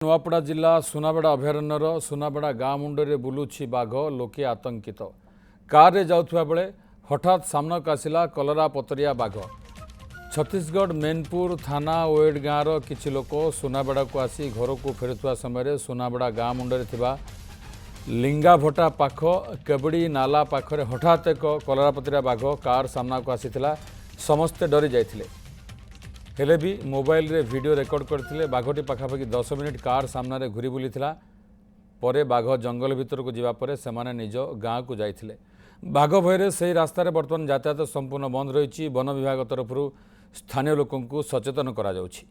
नुआपड़ा जिला सुनाबेड़ा अभयारण्यर सुनाबेड़ा गाँ मुंडे बुलुछि बाघ लोके आतंकित कार रे जाउथुवा बेले हठात सामनाक आसिला कलरा पतरिया बाघ। छत्तीसगढ़ मेनपुर थाना ओएड गाँवर किछि लोक सुनाबेड़ा को आसी घर को फेरुवा समय सुनाबेड़ा गाँ मुंडे थिबा लिंगाभटा पाख केबड़ी नाला पाखरे हठात एक कलरा पतरिया बाघ कार सामना को आसीथिला। समस्ते डरी जाइथिले हेले भी मोबाइल रे वीडियो रेकर्ड करथिले। बाघटी पाखापाखि 10 मिनिट कार सामने घुरी बुलीथिला परे बाघ जंगल भितर को जीवा परे सेमाने निज गाँ को जाइथिले। बाघ भयरे से रास्ता रे वर्तमान यातायात संपूर्ण बंद रही। वन विभाग तरफ स्थानीय लोकों को सचेतन करा जाउछि।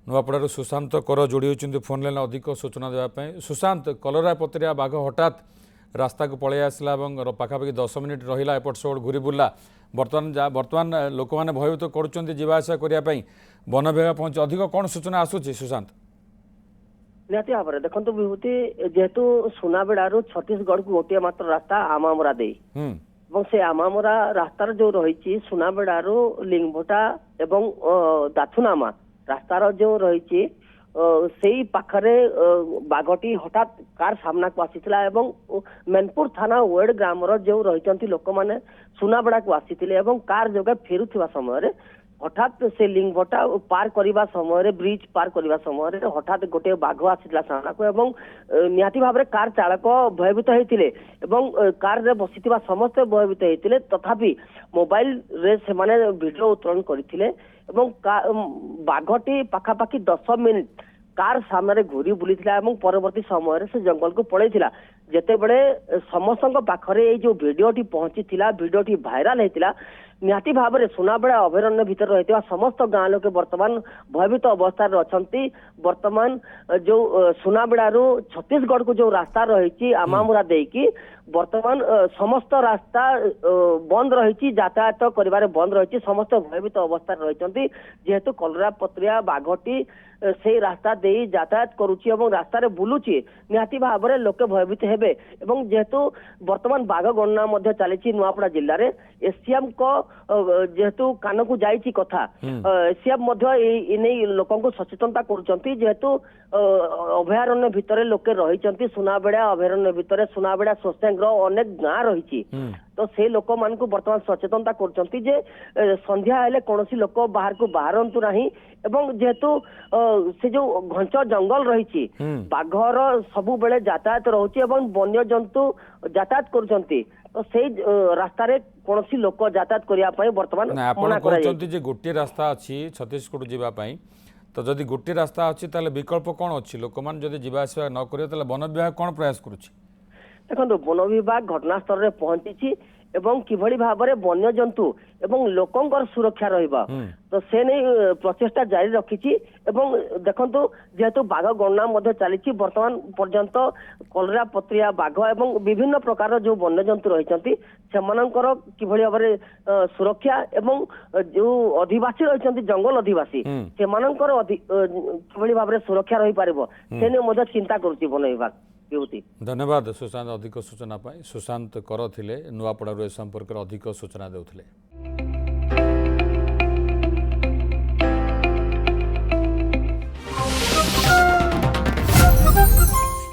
नुआपड़ारू सुशांत कर जोड़ी होइछन्ति फोन लाइन अधिक सूचना देवाई। सुशांत, कलरा पतरिया बाघ हठात रास्ता को पलि आसला और पाखापाखि 10 मिनिट रहिला एपट सेपट घुरी बुलला। बर्तमान लोक मैंने भयभीत करवासा करने वन विभाग पहुंच अधिक कौन सूचना आसूची सुशांत? निहाती भाव में देखो विभूति जेहेतु सुनाबेड़ू छत्तीसगढ़ को गोटे मात्र रास्ता आमामरा दे से आमामरा रास्तार जो रही सुनाबेड़ू लिंगभटा एवं दाथुनामा रास्तार जो रही से पाखरे बाघटी हठात कार सामना को आसीथिला एवं मेनपुर थाना ओएड ग्रामर जो रही लोक मैंने सुनाबेड़ा को आसीथिले एवं कार जगह फेरुथिबा समय हठात से लिंगभटा पार करने समय ब्रिज पार करने समय हठात गोटे बाघ आसीथिला सामना को एवं निहाती भाव में कार चालक भयभीत होइथिले एवं कार रे बसिथिबा समस्त भयभीत होइथिले। तथापि मोबाइल रे से माने वीडियो उत्तोलन करथिले एवं बाघटी पाखापाखि 10 मिनिट कार सामने घुरी बुलीथिला एवं परवर्ती समय से जंगल को पळैथिला। जेते बड़े समस्त पाखरे जो वीडियोटी पहुंची थिला वीडियोटी भाइराल हेतिला। निहाती भाव में सुनाबेड़ा अभयारण्य भितर रही समस्त गाँ लोक बर्तमान भयभीत अवस्था अच्छा। बर्तमान जो सुनाबेड़ू छत्तीसगढ़ को जो रास्ता रही आमामुरा देकी बर्तमान समस्त रास्ता बंद रही यातायात कर बंद रही समस्त भयभीत अवस्था रही जेहेतु कलरा पतरिया बाघटी से रास्ता दे यातायात करुच्ची और रास्तार बुलूची। निहाती भाव में लोके भयभीत हेबे एवं जेहेतु बर्तमान बाघ गणना चली नुआपड़ा जिले में एसीएम को जेहेतु कान को जाइछि कथा एसीएम लोक सचेतनता करुचंती जेहेतु अभयारण्य भितर लोके रही सुनाबेड़ा अभयारण्य भितर सुनाबेड़ा सोस्टेंग अनेक गाँ रही तो से लोक मान को बर्तमान सचेतनता करुचंती जे संध्या हेले कौनसी लोक बाहर को बाहरंतु नाही एवं जेहेतु से जो घंच जंगल रही बाघर सबु बेले यातायात रोचे एवं वन्य जंतु यातायात करुचंती तो से रास्ता रे कौनसी लोक यातायात करिया पई बर्तमान मना करा जाय जे गोटे रास्ता अछि छत्तीसगढ़ जीवा पई तो जदि गोटे रास्ता अच्छी ताले विकल्प कौन अच्छी लोक मान जदि जीवा आसिया न करियो ताले वन विभाग कौन प्रयास करुछि? देखो वन विभाग घटनास्थल रे पहुंची एवं किभली भाव में वन्य जंतु एवं लोकंकर सुरक्षा रहिबा तो से नहीं प्रचेष्टा जारी रखी एवं देखंतु जेहेतु बाघ गणना चली वर्तमान पर्यंत कलरा पतरिया बाघ एवं विभिन्न प्रकार जो वन्य जंतु रही सेमानंकर किभली भाव में सुरक्षा एवं जो अधिवासी रही जंगल अधिवासी सेमानंकर किभली भाव में सुरक्षा रही पारिबो से नहीं चिंता करुछि वन विभाग। धन्यवाद सुशांत अधिक सूचना पाई। सुशांत कर थिले नुआपड़ारू ए संपर्क अधिक सूचना देउथिले।